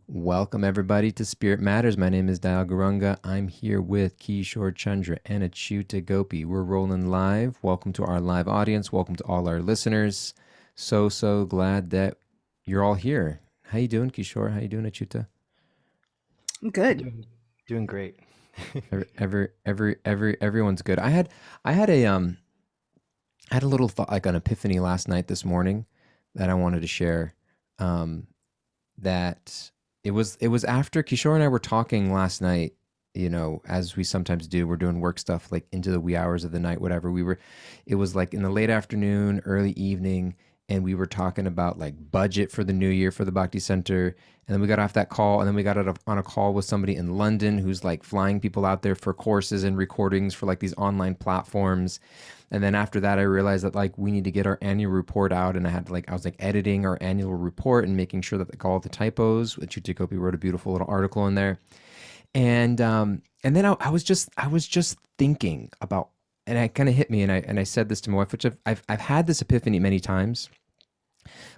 Welcome everybody to Spirit Matters. My name is Dayal. I'm here with Kishor Chandra and Acyuta Gopi. We're rolling live. Welcome to our live audience. Welcome to all our listeners. So glad that you're all here. How you doing, Kishor? How you doing, Acyuta? Good. Doing great. Everyone's good. I had a little thought, like an epiphany last night, this morning, that I wanted to share. Um, that it was after Kishore and I were talking last night, as we sometimes do. We're doing work stuff like into the wee hours of the night, whatever. It was like in the late afternoon, early evening, and we were talking about like budget for the new year for the Bhakti Center. And then we got off that call, and then we got on a call with somebody in London who's like flying people out there for courses and recordings for like these online platforms. And then after that, I realized that like we need to get our annual report out, and I was like editing our annual report and making sure that like all the typos. Which Kopi wrote a beautiful little article in there, and then I was just thinking about, and it kind of hit me, and I said this to my wife, which I've had this epiphany many times,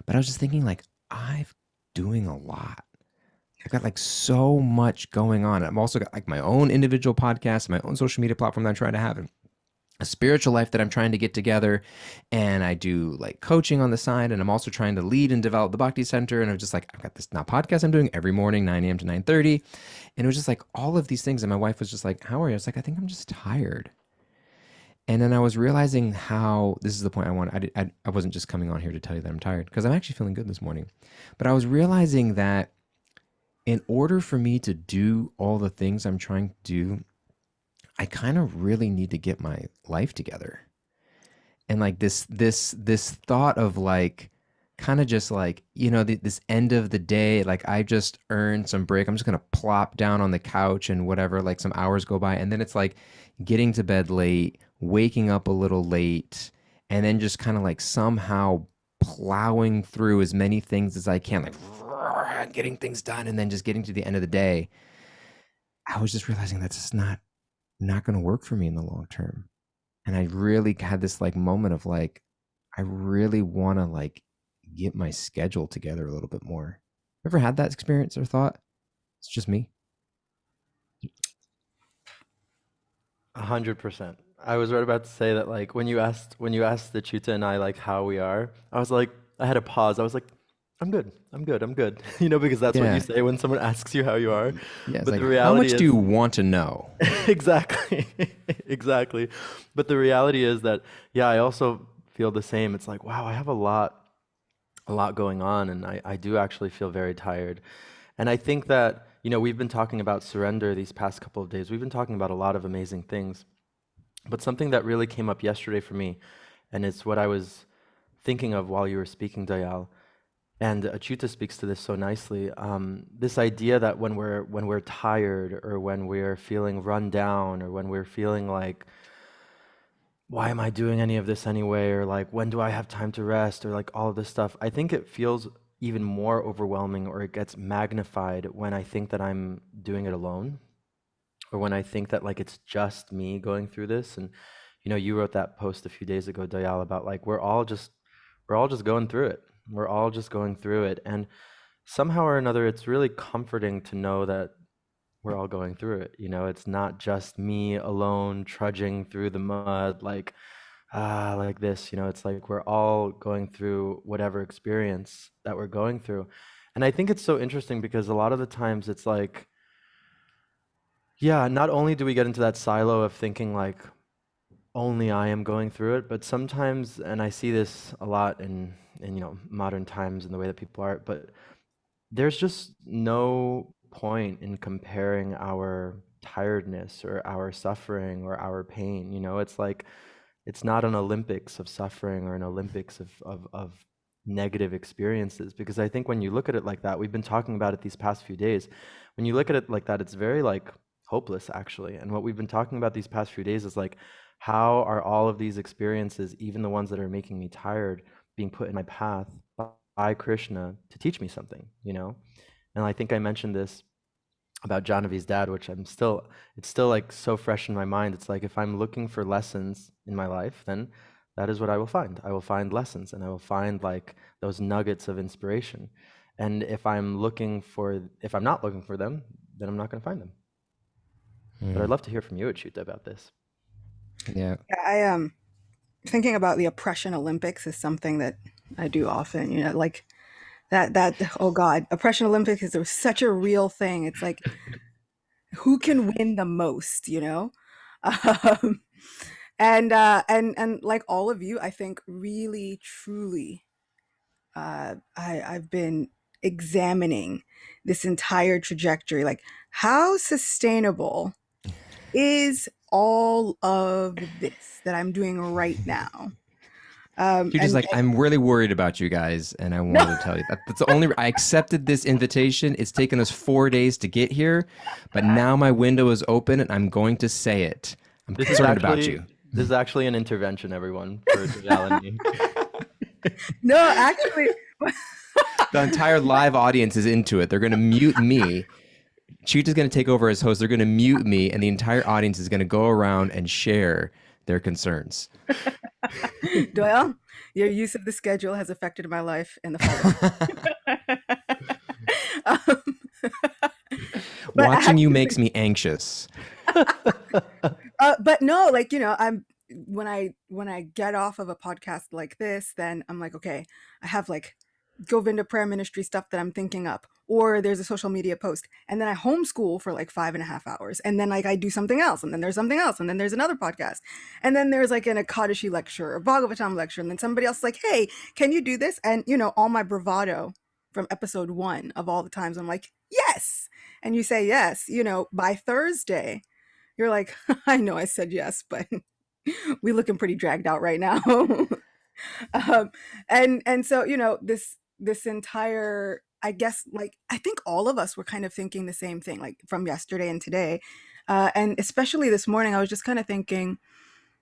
but I was just thinking like I've doing a lot. I've got like so much going on. I've also got like my own individual podcast, my own social media platform that I'm trying to have, a spiritual life that I'm trying to get together. And I do like coaching on the side. And I'm also trying to lead and develop the Bhakti Center. And I'm just like, I've got this now podcast I'm doing every morning, 9 a.m. to 9:30. And it was just like all of these things. And my wife was just like, how are you? I was like, I think I'm just tired. And then I was realizing how this is the point I want. I wasn't just coming on here to tell you that I'm tired, because I'm actually feeling good this morning. But I was realizing that in order for me to do all the things I'm trying to do, I kind of really need to get my life together. And like this thought of like kind of just like, this end of the day, like I just earned some break. I'm just going to plop down on the couch and whatever, like some hours go by, and then it's like getting to bed late, waking up a little late, and then just kind of like somehow plowing through as many things as I can, like getting things done, and then just getting to the end of the day. I was just realizing that's just not going to work for me in the long term. And I really had this like moment of like, I really want to like get my schedule together a little bit more. Ever had that experience or thought? It's just me. 100%. I was right about to say that, like, when you asked the Chuta and I like how we are, I was like, I had a pause. I was like, I'm good. Because that's what you Yeah. say when someone asks you how you are. Yeah. It's But like, the how reality much do is you want to know? exactly, exactly. But the reality is that, yeah, I also feel the same. It's like, wow, I have a lot going on, and I do actually feel very tired. And I think that, we've been talking about surrender these past couple of days. We've been talking about a lot of amazing things. But something that really came up yesterday for me, and it's what I was thinking of while you were speaking, Dayal, and Achyuta speaks to this so nicely. This idea that when we're tired, or when we're feeling run down, or when we're feeling like, why am I doing any of this anyway? Or like, when do I have time to rest? Or like all of this stuff. I think it feels even more overwhelming, or it gets magnified when I think that I'm doing it alone, or when I think that like it's just me going through this. And you wrote that post a few days ago, Dayal, about like we're all just going through it. We're all just going through it. And somehow or another, it's really comforting to know that we're all going through it. It's not just me alone trudging through the mud, like this. It's like we're all going through whatever experience that we're going through. And I think it's so interesting because a lot of the times it's like, yeah, not only do we get into that silo of thinking like only I am going through it, but sometimes, and I see this a lot in modern times and the way that people are, but there's just no point in comparing our tiredness or our suffering or our pain. It's like it's not an Olympics of suffering or an Olympics of negative experiences. Because I think when you look at it like that, we've been talking about it these past few days. When you look at it like that, it's very like hopeless actually. And what we've been talking about these past few days is like, how are all of these experiences, even the ones that are making me tired, being put in my path by Krishna to teach me something? And I think I mentioned this about Jahnavi's dad, which it's still like so fresh in my mind. It's like if I'm looking for lessons in my life, then that is what I will find. I will find lessons, and I will find like those nuggets of inspiration. And if I'm not looking for them, then I'm not going to find them. But I'd love to hear from you, Acyuta, about this. Yeah. Yeah, I thinking about the oppression Olympics is something that I do often. Like that. Oh God, oppression Olympics is such a real thing. It's like who can win the most, um, and like all of you, I think really truly, I've been examining this entire trajectory. Like, how sustainable is all of this that I'm doing right now? You're just And like, I'm really worried about you guys, and I no, wanted to tell you that. That's the only. I accepted this invitation. It's taken us 4 days to get here, but now my window is open, and I'm going to say it. I'm This is concerned about actually you. this is actually an intervention, everyone, for Dayal and me. no, actually, The entire live audience is into it. They're going to mute me. Cheetah's going to take over as host. They're going to mute me, and the entire audience is going to go around and share their concerns. Doyle, your use of the schedule has affected my life in the following. um, but Watching you actually, makes me anxious. but no, like I'm when I get off of a podcast like this, then I'm like, okay, I have like Govinda prayer ministry stuff that I'm thinking up, or there's a social media post, and then I homeschool for like 5.5 hours, and then like I do something else, and then there's something else, and then there's another podcast, and then there's like an Akadashi lecture or Bhagavatam lecture, and then somebody else is like, hey, can you do this? And all my bravado from episode 1 of all the times I'm like, yes, and you say yes, by Thursday you're like, I know I said yes, but we looking pretty dragged out right now. um, and so this entire, I guess, like I think all of us were kind of thinking the same thing, like from yesterday and today, and especially this morning, I was just kind of thinking,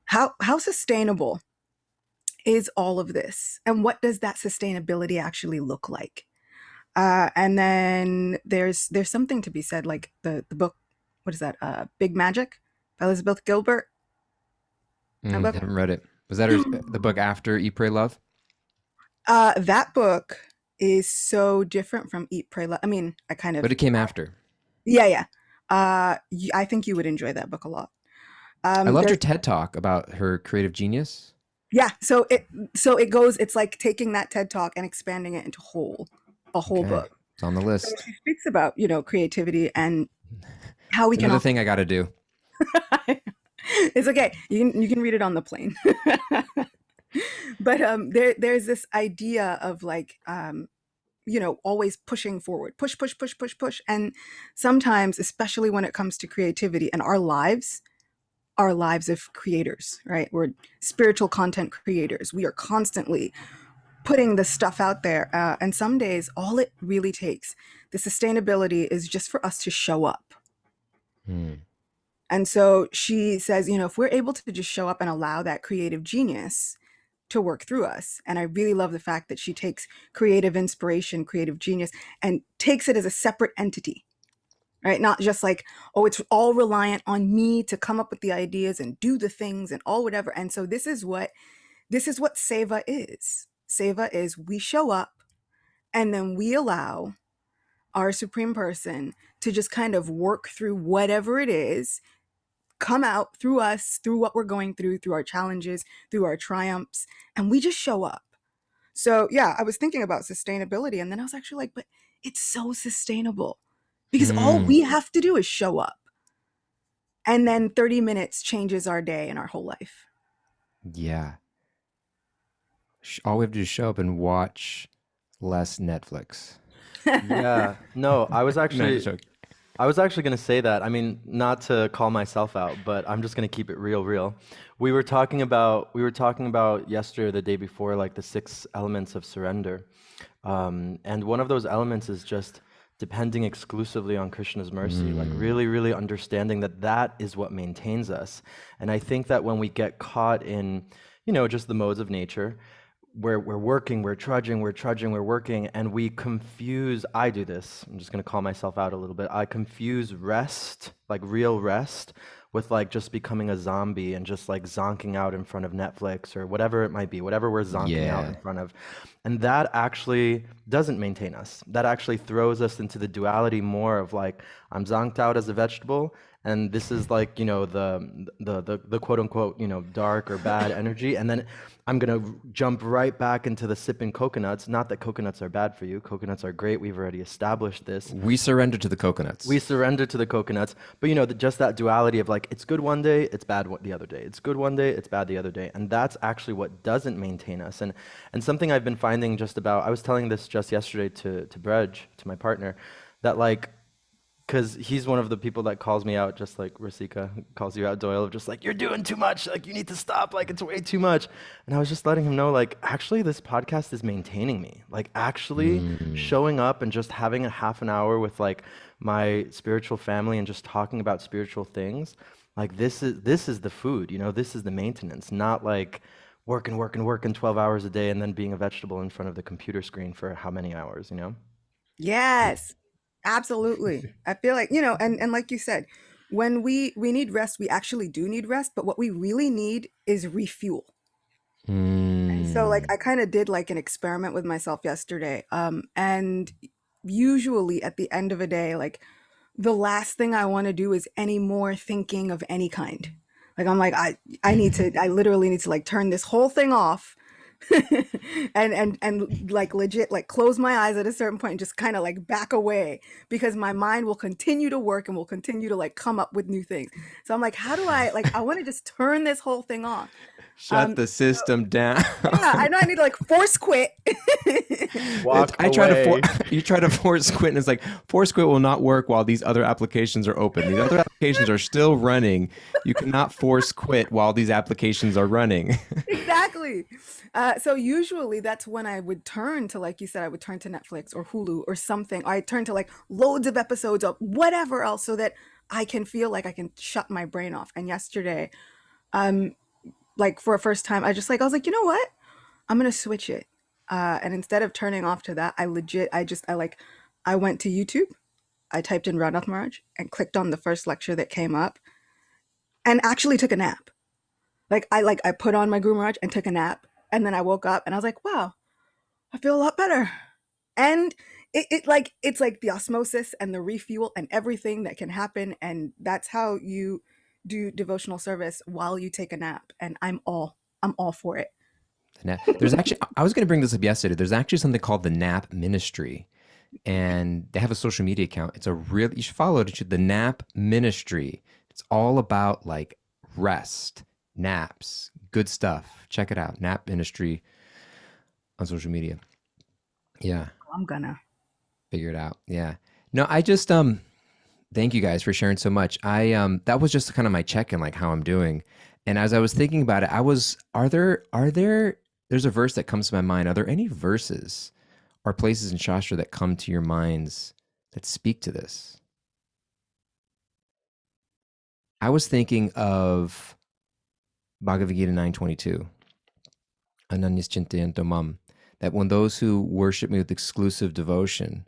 how sustainable is all of this, and what does that sustainability actually look like? And then there's something to be said, like the book, what is that? Big Magic by Elizabeth Gilbert. That book. Haven't read it. Was that the book after Eat, Pray, Love? That book is so different from Eat, Pray, Love. I mean, I kind But of, it came after. yeah. I think you would enjoy that book a lot. I loved her There's, TED Talk about her creative genius. yeah. So it goes. It's like taking that TED Talk and expanding it into a whole Okay. book. It's on the So list. she speaks about creativity and how we It's can another all. thing I got to do. It's okay. You can read it on the plane. But there's this idea of like always pushing forward, push, and sometimes, especially when it comes to creativity and our lives of creators, right? We're spiritual content creators. We are constantly putting the stuff out there, and some days all it really takes, the sustainability, is just for us to show up. Hmm. And so she says, if we're able to just show up and allow that creative genius to work through us. And I really love the fact that she takes creative inspiration, creative genius, and takes it as a separate entity, right? Not just like, oh, it's all reliant on me to come up with the ideas and do the things and all whatever. And so this is what Seva is. Seva is, we show up and then we allow our supreme person to just kind of work through whatever it is, come out through us, through what we're going through our challenges, through our triumphs, and we just show up. So yeah, I was thinking about sustainability, and then I was actually like, but it's so sustainable because all Hmm. we have to do is show up. And then 30 minutes changes our day and our whole life. Yeah. All we have to do is show up and watch less Netflix. Yeah. No, I was No, actually just joking. I was actually going to say that. I mean, not to call myself out, but I'm just going to keep it real. We were talking about yesterday or the day before, like the 6 elements of surrender. And one of those elements is just depending exclusively on Krishna's mercy, like really, really understanding that that is what maintains us. And I think that when we get caught in, just the modes of nature, where we're working, we're trudging, we're working, and we confuse, I do this, I'm just going to call myself out a little bit, I confuse rest, like real rest, with like just becoming a zombie and just like zonking out in front of Netflix or whatever it might be, whatever we're zonking out in Yeah. front of. And that actually doesn't maintain us. That actually throws us into the duality more of like, I'm zonked out as a vegetable, and this is like, the quote unquote, dark or bad energy. And then I'm gonna jump right back into the sipping coconuts. Not that coconuts are bad for you. Coconuts are great. We've already established this. We surrender to the We coconuts. surrender to the coconuts, but just that duality of like, it's good one day, it's bad the other day. It's good one day, it's bad the other day. And that's actually what doesn't maintain us. And something I've been finding just about, I was telling this just yesterday to Brej, to my partner, that like, because he's one of the people that calls me out, just like Rasika calls you out, Doyle, of just like, you're doing too much. Like, you need to stop. Like, it's way too much. And I was just letting him know, like, actually, this podcast is maintaining me. Like, actually Mm. showing up and just having a half an hour with like my spiritual family and just talking about spiritual things. Like, this is the food, this is the maintenance, not like working 12 hours a day and then being a vegetable in front of the computer screen for how many hours. Yes, absolutely. I feel like, and like you said, when we need rest, we actually do need rest, but what we really need is refuel. And so like Mm. I kind of did like an experiment with myself yesterday. And usually at the end of a day, like the last thing I want to do is any more thinking of any kind. Like I'm like I literally need to like turn this whole thing off and like legit like close my eyes at a certain point and just kind of like back away because my mind will continue to work and will continue to like come up with new things. So I'm like, how do I want to just turn this whole thing off. Shut Um the system down. yeah, I know I need to like force quit. Walk I try to away. you try to force quit, and it's like force quit will not work while these other applications are open. These other applications are still running. You cannot force quit while these applications are running. Exactly. So usually that's when I would turn to, like you said, I would turn to Netflix or Hulu or something. Or I turn to like loads of episodes of whatever else so that I can feel like I can shut my brain off. And yesterday, um, like for a first time, I was like, you know what? I'm gonna switch it. And instead of turning off to that, I went to YouTube. I typed in Radhath Maharaj and clicked on the first lecture that came up and actually took a nap. I put on my Guru Maharaj and took a nap. And then I woke up and I was like, wow, I feel a lot better. And it's like the osmosis and the refuel and everything that can happen. And that's how you do devotional service while you take a nap. And I'm all for it. There's actually, I was going to bring this up yesterday. There's actually something called the Nap Ministry, and they have a social media account. It's a real, you should follow it. It's the Nap Ministry. It's all about like rest, naps, good stuff. Check it out. Nap Ministry on social media. Yeah, I'm gonna. figure it out. Yeah. No, I just thank you guys for sharing so much. I that was just kind of my check-in, like how I'm doing. And as I was thinking about it, there's a verse that comes to my mind. Are there any verses or places in Shastra that come to your minds that speak to this? I was thinking of Bhagavad Gita 9:22, Ananyas Chintayanto Mam, that when those who worship me with exclusive devotion,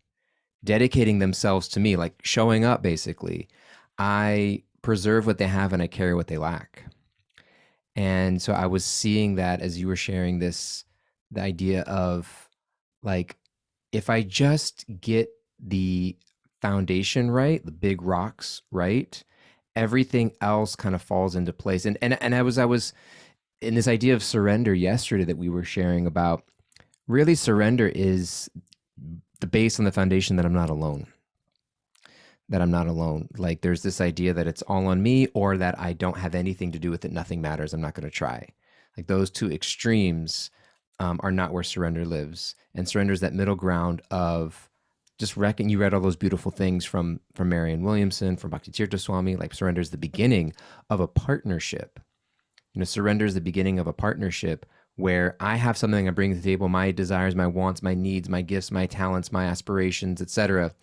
dedicating themselves to me, like showing up basically, I preserve what they have and I carry what they lack. And so I was seeing that as you were sharing this, the idea of like, if I just get the foundation right, the big rocks right, everything else kind of falls into place. And I was in this idea of surrender yesterday that we were sharing about. Really, surrender is the base and the foundation that I'm not alone. That I'm not alone. Like there's this idea that it's all on me or that I don't have anything to do with it. Nothing matters. I'm not going to try. Like those two extremes are not where surrender lives. And surrender is that middle ground of just reckon. You read all those beautiful things from Marianne Williamson, from Bhakti Tirtha Swami. Like surrender is the beginning of a partnership. Surrender is the beginning of a partnership where I have something I bring to the table, my desires, my wants, my needs, my gifts, my talents, my aspirations, etc.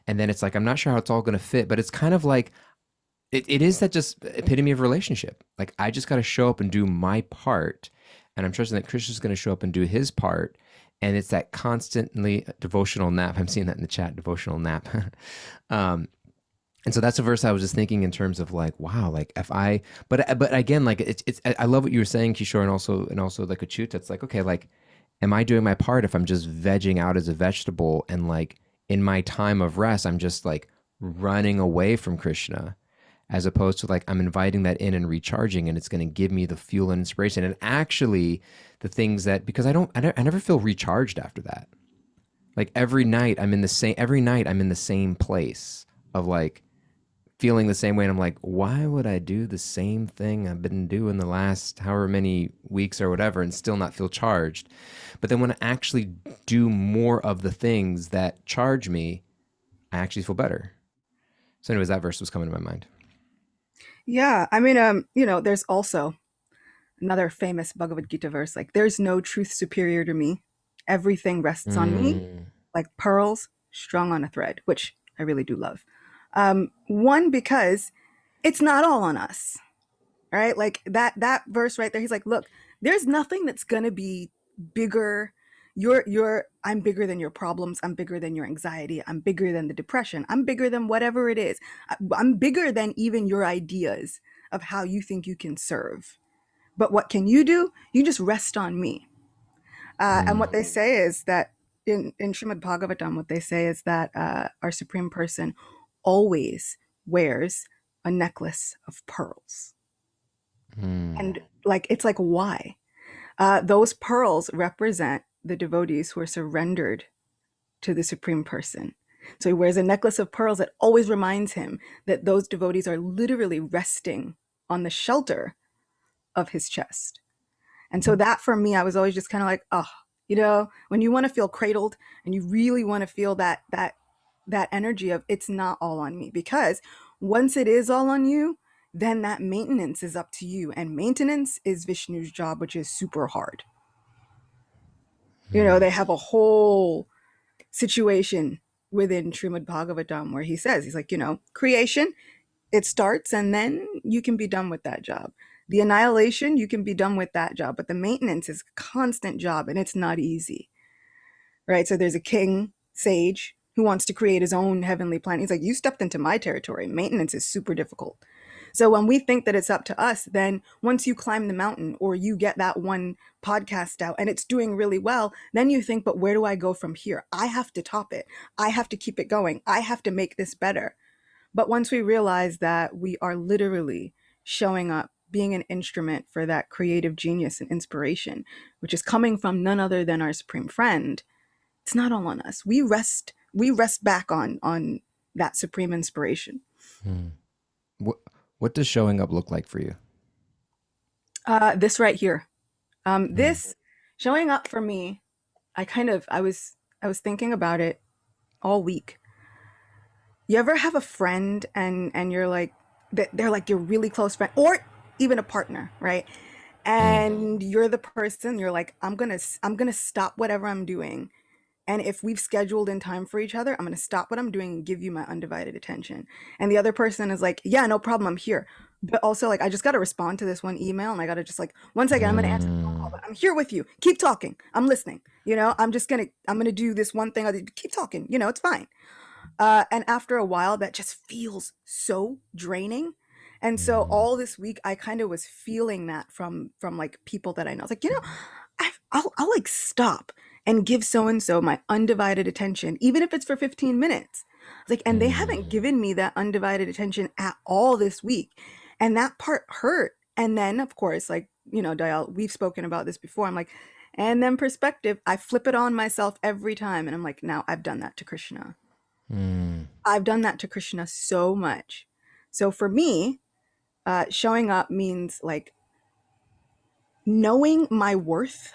And then it's like, I'm not sure how it's all going to fit, but it's kind of like, it is that just epitome of relationship. Like, I just got to show up and do my part. And I'm trusting that Krishna's going to show up and do his part. And it's that constantly devotional nap. I'm seeing that in the chat, devotional nap. um, And so that's a verse I was just thinking in terms of like, wow, like if I, but again, like it's, I love what you were saying, Kishore, and also like Achuta. It's like, okay, like, am I doing my part if I'm just vegging out as a vegetable and like in my time of rest, I'm just like running away from Krishna, as opposed to like I'm inviting that in and recharging, and it's going to give me the fuel and inspiration, and actually the things that because I never feel recharged after that. Like every night I'm in the same place of like feeling the same way. And I'm like, why would I do the same thing I've been doing the last however many weeks or whatever and still not feel charged? But then when I actually do more of the things that charge me, I actually feel better. So, anyways, that verse was coming to my mind. Yeah, I mean, there's also another famous Bhagavad Gita verse like, "There's no truth superior to me. Everything rests on me, Mm, like pearls strung on a thread," which I really do love. One, because it's not all on us, right? Like that verse right there. He's like, "Look, there's nothing that's gonna be bigger. I'm bigger than your problems. I'm bigger than your anxiety. I'm bigger than the depression. I'm bigger than whatever it is. I'm bigger than even your ideas of how you think you can serve. But what can you do? You just rest on me." And mm, what they say is that in Srimad Bhagavatam, what they say is that our supreme person always wears a necklace of pearls. mm, And like, it's like, why? Those pearls represent the devotees who are surrendered to the supreme person. So he wears a necklace of pearls that always reminds him that those devotees are literally resting on the shelter of his chest. And so that for me, I was always just kind of like, oh, when you want to feel cradled and you really want to feel that energy of it's not all on me, because once it is all on you, then that maintenance is up to you, and maintenance is Vishnu's job, which is super hard. mm, They have a whole situation within Srimad Bhagavatam where he says, he's like, creation, it starts and then you can be done with that job. The annihilation, you can be done with that job, but the maintenance is a constant job and it's not easy, right? So there's a king sage who wants to create his own heavenly planet. He's like, you stepped into my territory. Maintenance is super difficult. So when we think that it's up to us, then once you climb the mountain or you get that one podcast out and it's doing really well, then you think, but where do I go from here? I have to top it. I have to keep it going. I have to make this better. But once we realize that we are literally showing up, being an instrument for that creative genius and inspiration, which is coming from none other than our supreme friend, it's not all on us. We rest back on that supreme inspiration. mm. What what does showing up look like for you? This right here. Mm, This showing up for me, I was thinking about it all week. You ever have a friend and you're like, they're like your really close friend or even a partner, right? mm, And you're the person, you're like, I'm gonna stop whatever I'm doing. And if we've scheduled in time for each other, I'm going to stop what I'm doing and give you my undivided attention. And the other person is like, yeah, no problem, I'm here. But also, like, I just got to respond to this one email and I got to just, like, once again, I'm going to answer the phone call, mm, but I'm here with you. Keep talking. I'm listening. I'm going to do this one thing. Keep talking. It's fine. And after a while, that just feels so draining. And so mm, all this week, I kind of was feeling that from like people that I know. It's like, I'll like stop and give so and so my undivided attention, even if it's for 15 minutes. Like, and they haven't mm, given me that undivided attention at all this week, and that part hurt. And then, of course, like Dayal, we've spoken about this before. I'm like, and then perspective, I flip it on myself every time, and I'm like, now I've done that to Krishna. mm, I've done that to Krishna so much. So for me, showing up means like knowing my worth,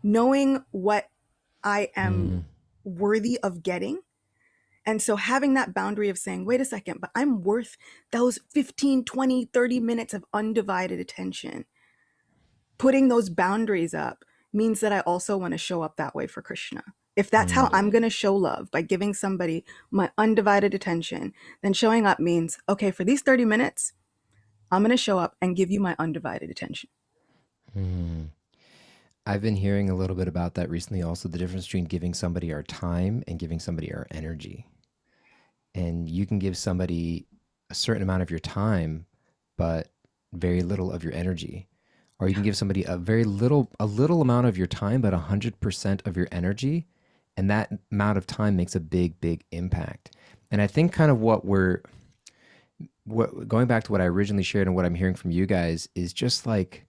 knowing what I am mm, worthy of getting. And so having that boundary of saying, wait a second, but I'm worth those 15, 20, 30 minutes of undivided attention. Putting those boundaries up means that I also want to show up that way for Krishna. If that's how mm, I'm going to show love, by giving somebody my undivided attention, then showing up means, okay, for these 30 minutes, I'm going to show up and give you my undivided attention. mm. I've been hearing a little bit about that recently also, the difference between giving somebody our time and giving somebody our energy. And you can give somebody a certain amount of your time, but very little of your energy. Or you can give somebody a little amount of your time, but 100% of your energy. And that amount of time makes a big, big impact. And I think kind of what going back to what I originally shared and what I'm hearing from you guys is just like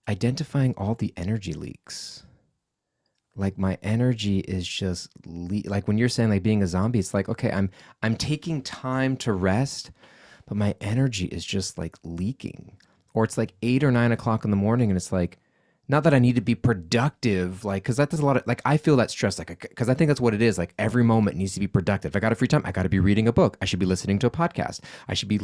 identifying all the energy leaks. Like my energy is just like when you're saying like being a zombie, it's like okay, I'm taking time to rest, but my energy is just like leaking. Or it's like 8 or 9 o'clock in the morning, and it's like not that I need to be productive, like because that does a lot of like I feel that stress, like because I think that's what it is. Like every moment needs to be productive. If I got a free time, I got to be reading a book. I should be listening to a podcast. I should be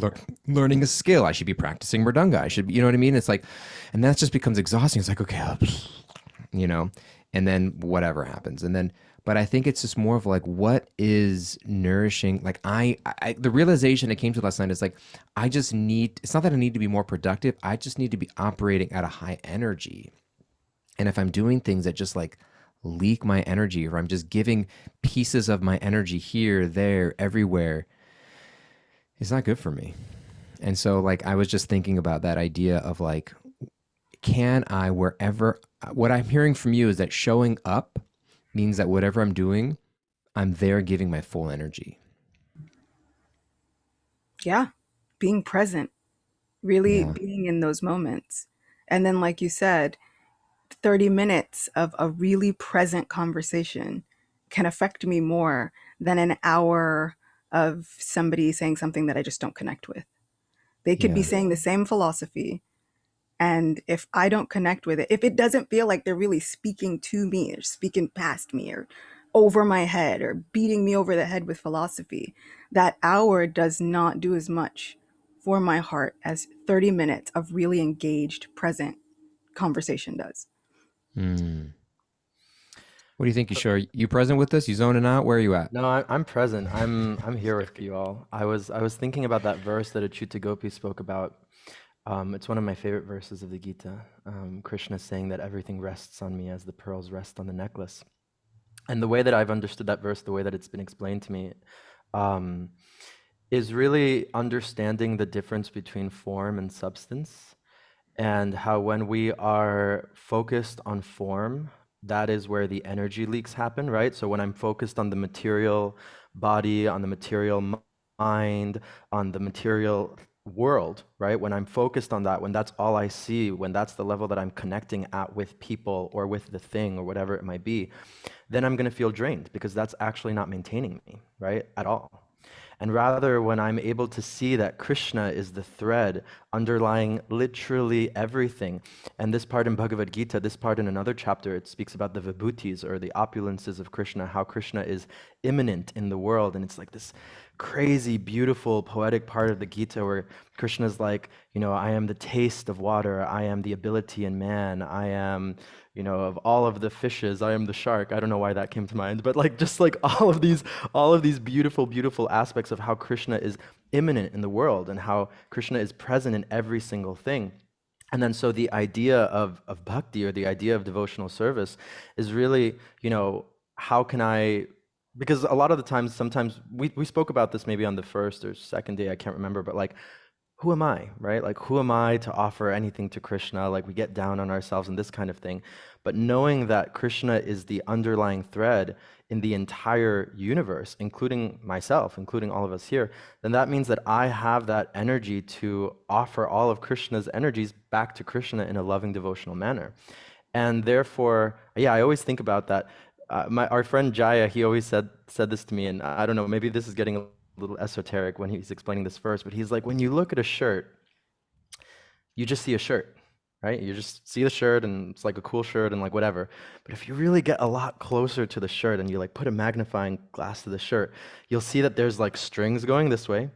learning a skill. I should be practicing mridanga. I should, be, you know what I mean? It's like, and that just becomes exhausting. It's like okay, you know, and then whatever happens, and then. But I think it's just more of like what is nourishing. Like the realization I came to last night is like I just need. It's not that I need to be more productive. I just need to be operating at a high energy. And if I'm doing things that just like leak my energy, or I'm just giving pieces of my energy here, there, everywhere, it's not good for me. And so, like, I was just thinking about that idea of like, can I, wherever, what I'm hearing from you is that showing up means that whatever I'm doing, I'm there giving my full energy. Yeah. Being present, really Yeah. being in those moments. And then, like you said, 30 minutes of a really present conversation can affect me more than an hour of somebody saying something that I just don't connect with. They could be Yeah. saying the same philosophy. And if I don't connect with it, if it doesn't feel like they're really speaking to me or speaking past me or over my head or beating me over the head with philosophy, that hour does not do as much for my heart as 30 minutes of really engaged, present conversation does. Mm. What do you think, Kishore? You present with us? You zoning out? Where are you at? No, I'm present. I'm here with you all. I was thinking about that verse that Achyuta Gopi spoke about. It's one of my favorite verses of the Gita. Krishna saying that everything rests on me as the pearls rest on the necklace. And the way that I've understood that verse, the way that it's been explained to me, um, is really understanding the difference between form and substance, and how when we are focused on form, that is where the energy leaks happen, right? So when I'm focused on the material body, on the material mind, on the material world, right? When I'm focused on that, when that's all I see, when that's the level that I'm connecting at with people or with the thing or whatever it might be, then I'm going to feel drained because that's actually not maintaining me, right? At all. And rather, when I'm able to see that Krishna is the thread underlying literally everything, and this part in Bhagavad Gita, this part in another chapter, it speaks about the vibhutis or the opulences of Krishna, how Krishna is immanent in the world. And it's like this crazy, beautiful, poetic part of the Gita where Krishna's like, I am the taste of water, I am the ability in man, I am of all of the fishes, I am the shark. I don't know why that came to mind, but like just like all of these beautiful, beautiful aspects of how Krishna is immanent in the world and how Krishna is present in every single thing. And then so the idea of bhakti or the idea of devotional service is really, how can I, because a lot of the times, sometimes we spoke about this maybe on the first or second day, I can't remember, but like, who am I, right? Like, who am I to offer anything to Krishna? Like, we get down on ourselves and this kind of thing. But knowing that Krishna is the underlying thread in the entire universe, including myself, including all of us here, then that means that I have that energy to offer all of Krishna's energies back to Krishna in a loving, devotional manner. And therefore, yeah, I always think about that. Our friend Jaya, he always said this to me, and I don't know, maybe this is getting a little esoteric when he's explaining this verse, but he's like, when you look at a shirt, you just see a shirt, right? You just see the shirt and it's like a cool shirt and like whatever. But if you really get a lot closer to the shirt and you like put a magnifying glass to the shirt, you'll see that there's like strings going this way,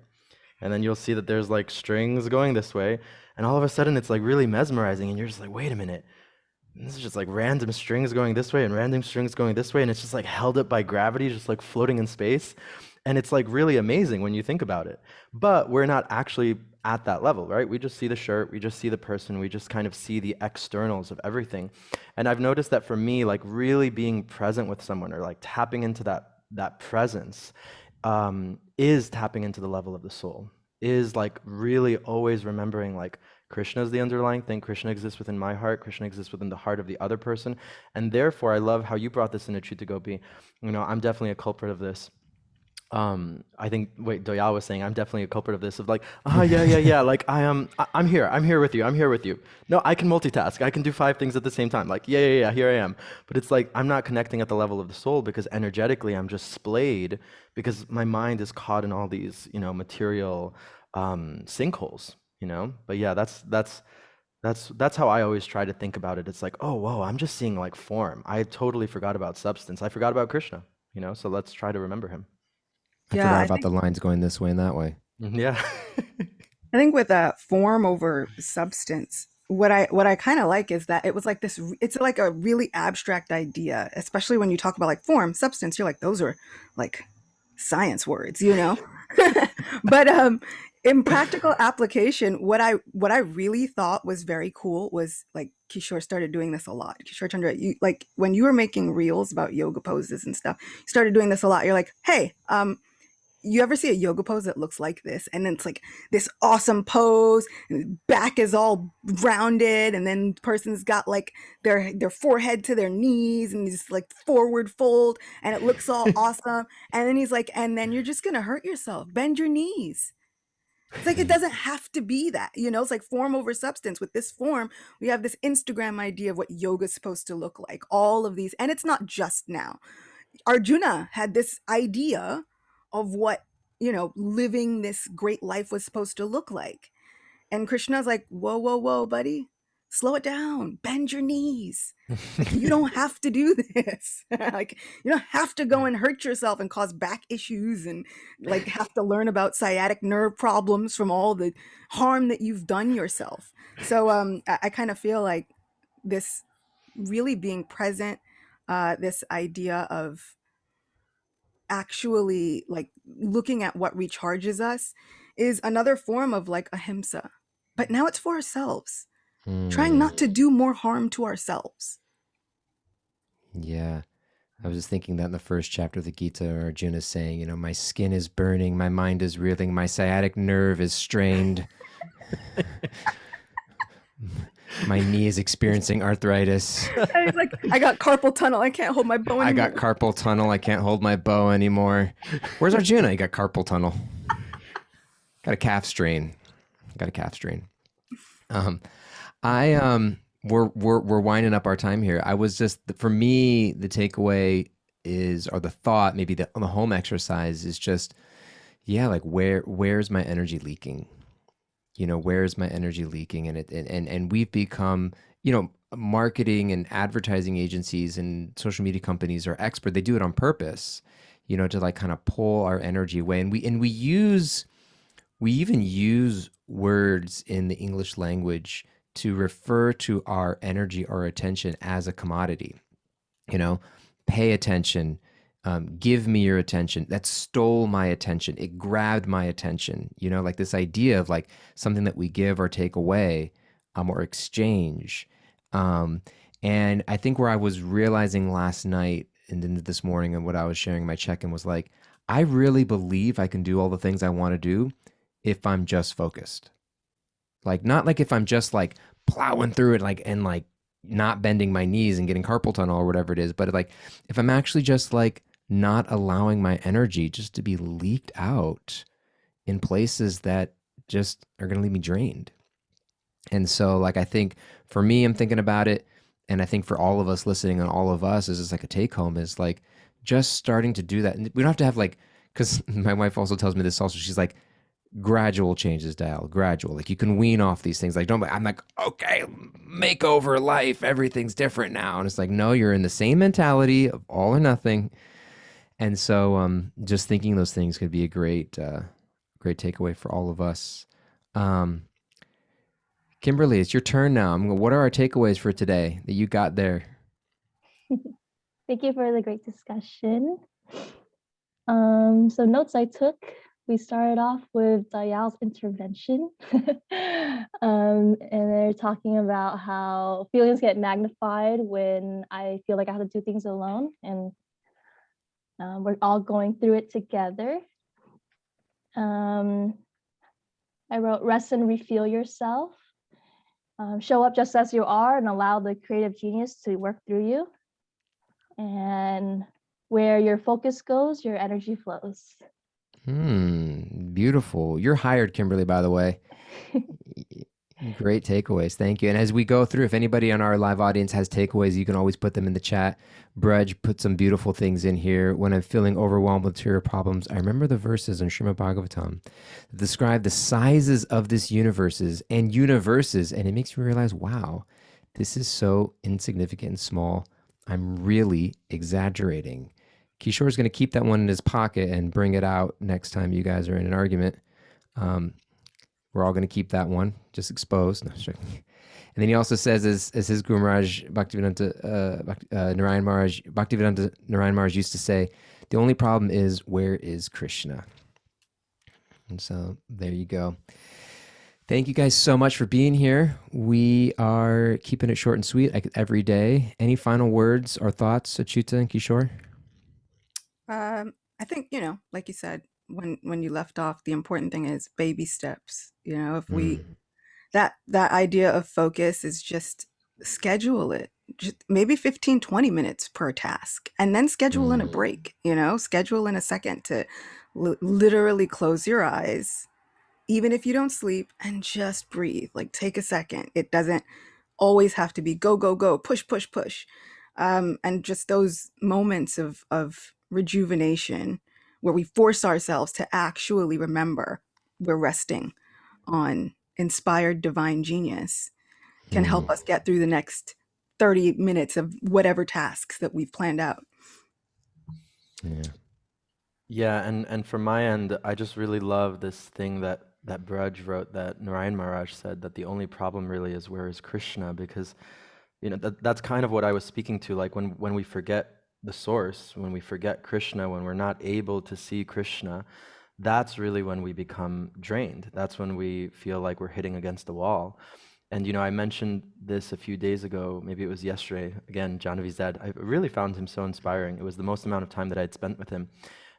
and then you'll see that there's like strings going this way, and all of a sudden it's like really mesmerizing, and you're just like, wait a minute. This is just like random strings going this way and random strings going this way, and it's just like held up by gravity, just like floating in space. And it's like really amazing when you think about it. But we're not actually at that level, right? We just see the shirt, we just see the person, we just kind of see the externals of everything. And I've noticed that for me, like really being present with someone or like tapping into that presence is tapping into the level of the soul. is like really always remembering like Krishna is the underlying thing. Krishna exists within my heart. Krishna exists within the heart of the other person. And therefore, I love how you brought this into Acyuta Gopi. You know, I'm definitely a culprit of this. I think wait, Doyal was saying I'm definitely a culprit of this of like, yeah, like I'm here with you. I'm here with you. No, I can multitask. I can do 5 things at the same time. Like, yeah, here I am. But it's like I'm not connecting at the level of the soul because energetically I'm just splayed because my mind is caught in all these, you know, material sinkholes, you know? But yeah, that's how I always try to think about it. It's like, oh, whoa, I'm just seeing like form. I totally forgot about substance. I forgot about Krishna, you know? So let's try to remember him. I Yeah, forgot about the lines going this way and that way. Yeah. I think with a form over substance, what I kind of like is that it was like this. It's like a really abstract idea, especially when you talk about like form, substance. You're like those are like science words, you know. But in practical application, what I really thought was very cool was like Kishore started doing this a lot. Kishore Chandra, you like when you were making reels about yoga poses and stuff, you started doing this a lot. You're like, hey, you ever see a yoga pose that looks like this, and then it's like this awesome pose, and back is all rounded, and then the person's got like their forehead to their knees and this like forward fold, and it looks all awesome, and then he's like, and then you're just gonna hurt yourself, bend your knees. It's like it doesn't have to be that, you know. It's like form over substance. With this form, we have this Instagram idea of what yoga's supposed to look like, all of these, and it's not just now. Arjuna had this idea of what, you know, living this great life was supposed to look like. And Krishna's like, whoa, whoa, whoa, buddy, slow it down, bend your knees. Like, you don't have to do this. Like, you don't have to go and hurt yourself and cause back issues and like have to learn about sciatic nerve problems from all the harm that you've done yourself. So I kind of feel like this really being present, this idea of actually like looking at what recharges us is another form of like ahimsa, but now it's for ourselves, trying Hmm. not to do more harm to ourselves. Yeah. I was just thinking that in the first chapter of the Gita, Arjuna is saying, you know, my skin is burning, my mind is reeling, my sciatic nerve is strained, my knee is experiencing arthritis. And he's like, I got carpal tunnel, I can't hold my bow I got anymore. carpal tunnel. I can't hold my bow anymore. Where's Arjuna? He got carpal tunnel. Got a calf strain. Got a calf strain. Um, we're winding up our time here. I was just for me the takeaway is or the thought maybe the home exercise is just yeah like where's my energy leaking? You know, where's my energy leaking? And we've become, you know, marketing and advertising agencies and social media companies are expert. They do it on purpose, you know, to like kind of pull our energy away. We even use words in the English language to refer to our energy or attention as a commodity. You know, pay attention, give me your attention. That stole my attention. It grabbed my attention. You know, like this idea of like something that we give or take away, or exchange. Um, and I think where I was realizing last night and then this morning and what I was sharing in my check-in was like, I really believe I can do all the things I want to do if I'm just focused. Like not like if I'm just like plowing through it like and like not bending my knees and getting carpal tunnel or whatever it is, but like if I'm actually just like not allowing my energy just to be leaked out in places that just are going to leave me drained. And so like I think for me I'm thinking about it and I think for all of us listening and all of us is just like a take home is like just starting to do that. And we don't have to have like cuz my wife also tells me this also she's like gradual changes, Dayal. Gradual. Like you can wean off these things. Like don't. I'm like, okay, makeover life. Everything's different now. And it's like, no, you're in the same mentality of all or nothing. And so, just thinking those things could be a great takeaway for all of us. Um, Kimberly, it's your turn now. What are our takeaways for today that you got there? Thank you for the great discussion. So notes I took, we started off with Dayal's intervention. And they're talking about how feelings get magnified when I feel like I have to do things alone, and we're all going through it together. I wrote rest and refuel yourself. Show up just as you are and allow the creative genius to work through you. And where your focus goes, your energy flows. Beautiful. You're hired, Kimberly, by the way. Great takeaways. Thank you. And as we go through, if anybody on our live audience has takeaways, you can always put them in the chat. Brudge put some beautiful things in here. When I'm feeling overwhelmed with material problems, I remember the verses in Srimad Bhagavatam that describe the sizes of this universes, and it makes me realize, wow, this is so insignificant and small. I'm really exaggerating. Kishore is going to keep that one in his pocket and bring it out next time you guys are in an argument. We're all going to keep that one just exposed. No, sure. And then he also says, as his Guru Maharaj, Narayan Maharaj used to say, the only problem is, where is Krishna? And so there you go. Thank you guys so much for being here. We are keeping it short and sweet every day. Any final words or thoughts, Acyuta and Kishore? I think, like you said, when you left off, the important thing is baby steps. If we that idea of focus is just schedule it, just maybe 15-20 minutes per task, and then schedule in a break, schedule in a second to literally close your eyes, even if you don't sleep, and just breathe. Like, take a second. It doesn't always have to be go, go, go, push, push, push. And just those moments of rejuvenation where we force ourselves to actually remember we're resting on inspired divine genius can help us get through the next 30 minutes of whatever tasks that we've planned out. Yeah, and from my end, I just really love this thing that Braj wrote, that Narayan Maharaj said, that the only problem really is, where is Krishna? Because that's kind of what I was speaking to. Like, when we forget the source, when we forget Krishna, when we're not able to see Krishna, that's really when we become drained. That's when we feel like we're hitting against the wall. And I mentioned this a few days ago, maybe it was yesterday. Again, Jahnavi's dad, I really found him so inspiring. It was the most amount of time that I'd spent with him.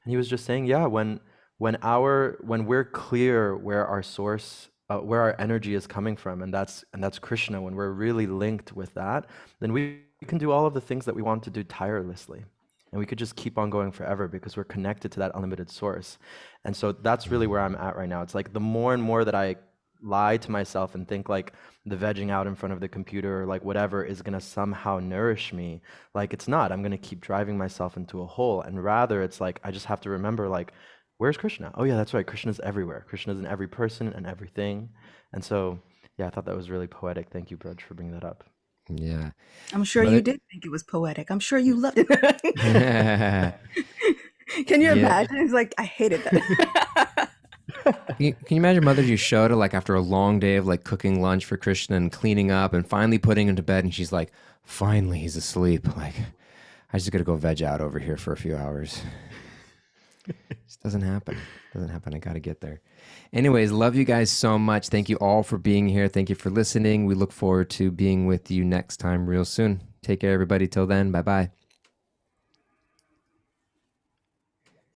And he was just saying, yeah, when we're clear where our source, where our energy is coming from, and that's Krishna, when we're really linked with that, then we can do all of the things that we want to do tirelessly. And we could just keep on going forever because we're connected to that unlimited source. And so that's really where I'm at right now. It's like the more and more that I lie to myself and think like the vegging out in front of the computer or like whatever is going to somehow nourish me, like it's not. I'm going to keep driving myself into a hole. And rather, it's like I just have to remember, like, where's Krishna? Oh yeah, that's right. Krishna's everywhere. Krishna's in every person and everything. And so, yeah, I thought that was really poetic. Thank you, Braj, for bringing that up. Yeah. I'm sure you did think it was poetic. I'm sure you loved it. Can you imagine? It's like, I hated that. Can you imagine Mother Yashoda, like after a long day of like cooking lunch for Krishna and cleaning up and finally putting him to bed, and she's like, finally he's asleep. Like, I just gotta go veg out over here for a few hours. This doesn't happen. I gotta get there. Anyways, love you guys so much. Thank you all for being here. Thank you for listening. We look forward to being with you next time real soon. Take care, everybody. Till then, bye-bye.